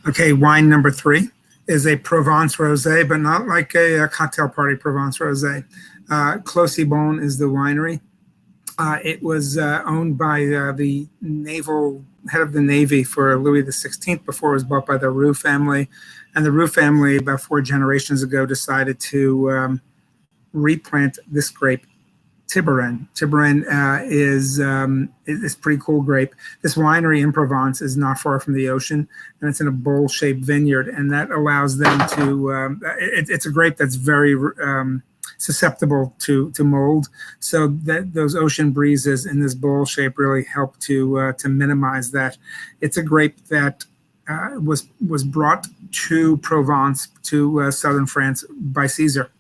Okay, wine number 3 is a Provence rosé, but not like a cocktail party Provence rosé. Clos Cibonne is the winery. It was owned by the naval head of the Navy for Louis XVI before it was bought by the Roux family. And the Roux family, about 4 generations ago, decided to replant this grape, Tibouren. Tibouren is a pretty cool grape. This winery in Provence is not far from the ocean, and it's in a bowl-shaped vineyard, and that allows them to. It's a grape that's very susceptible to mold, so that those ocean breezes in this bowl shape really help to minimize that. It's a grape that was brought to Provence, to southern France, by Caesar.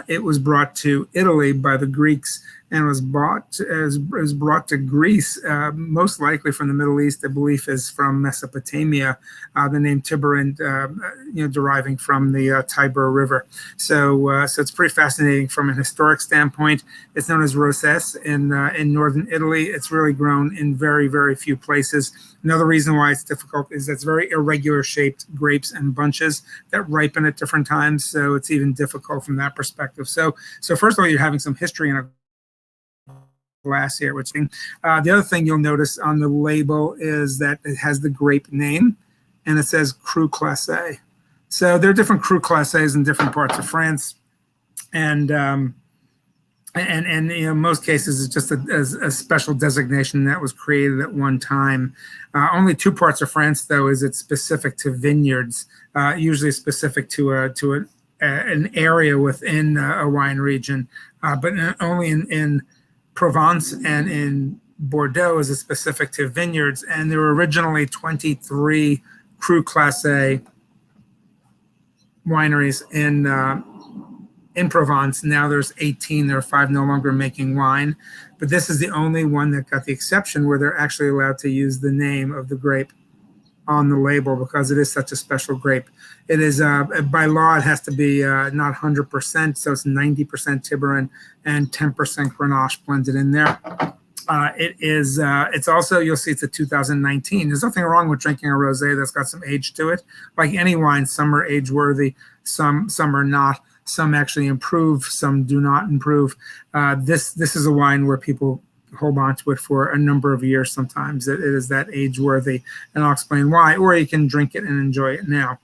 It was brought to Italy by the Greeks and was brought to Greece, most likely from the Middle East. The belief is from Mesopotamia. The name Tibouren, deriving from the Tiber River. So it's pretty fascinating from a historic standpoint. It's known as Rosés in northern Italy. It's really grown in very, very few places. Another reason why it's difficult is that it's very irregular shaped grapes and bunches that ripen at different times. So it's even difficult from that perspective. So first of all, you're having some history in a glass here. The other thing you'll notice on the label is that it has the grape name, and it says Cru Classe. So there are different Cru Classes in different parts of France, and in most cases it's just a special designation that was created at one time. Only 2 parts of France, though, is it specific to vineyards, usually specific to an area within a wine region, but only in Provence and in Bordeaux is it specific to vineyards. And there were originally 23 Cru Classe wineries in Provence. Now there's 18. There are 5 no longer making wine, but this is the only one that got the exception where they're actually allowed to use the name of the grape on the label because it is such a special grape. It is by law it has to be not 100%, so it's 90% Tibouren and 10% Grenache blended in there. It's also, you'll see it's a 2019. There's nothing wrong with drinking a rosé that's got some age to it. Like any wine, some are age worthy, some are not. Some actually improve, some do not improve. This is a wine where people hold on to it for a number of years. Sometimes it is that age worthy, and I'll explain why. Or you can drink it and enjoy it now.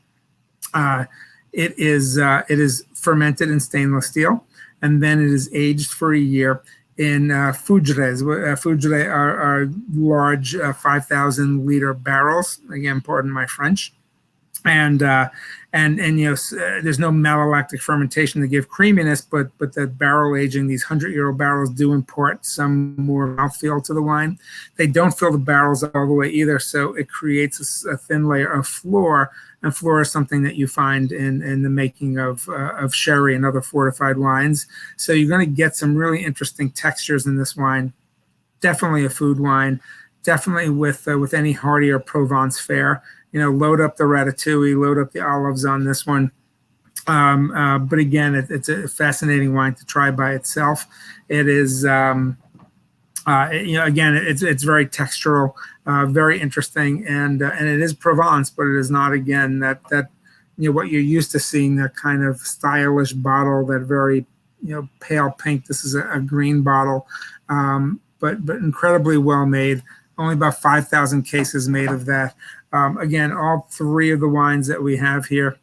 It is fermented in stainless steel, and then it is aged for a year in fougères. Fougères are large 5,000-liter barrels. Again, pardon my French. And there's no malolactic fermentation to give creaminess, but the barrel aging, these 100-year-old barrels do impart some more mouthfeel to the wine. They don't fill the barrels all the way either, so it creates a thin layer of floor, and floor is something that you find in the making of sherry and other fortified wines. So you're going to get some really interesting textures in this wine. Definitely a food wine, definitely with any heartier Provence fare. Load up the ratatouille, load up the olives on this one. But again, it's a fascinating wine to try by itself. It is, again, it's very textural, very interesting, and it is Provence, but it is not, again, that what you're used to seeing, that kind of stylish bottle, that very pale pink. This is a green bottle, but incredibly well made. Only about 5,000 cases made of that. Again, all 3 of the wines that we have here,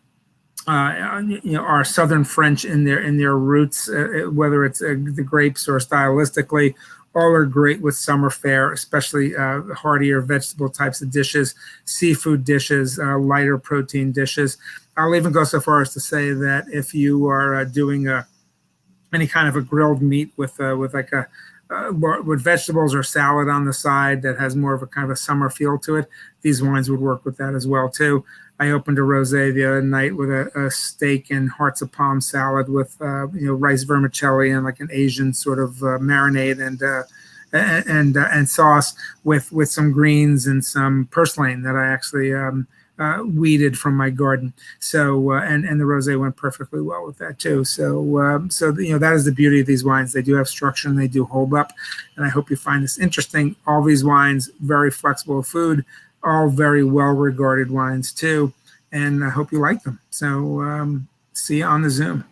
are Southern French in their roots, whether it's the grapes or stylistically. All are great with summer fare, especially heartier vegetable types of dishes, seafood dishes, lighter protein dishes. I'll even go so far as to say that if you are doing any kind of a grilled meat with vegetables or salad on the side that has more of a kind of a summer feel to it, these wines would work with that as well too. I opened a rosé the other night with a steak and hearts of palm salad with rice vermicelli and like an Asian sort of marinade and sauce with some greens and some purslane that I actually weeded from my garden. So and the rosé went perfectly well with that too. So that is the beauty of these wines. They do have structure and they do hold up. And I hope you find this interesting. All these wines, very flexible food. all very well-regarded wines too, and I hope you like them. So see you on the Zoom.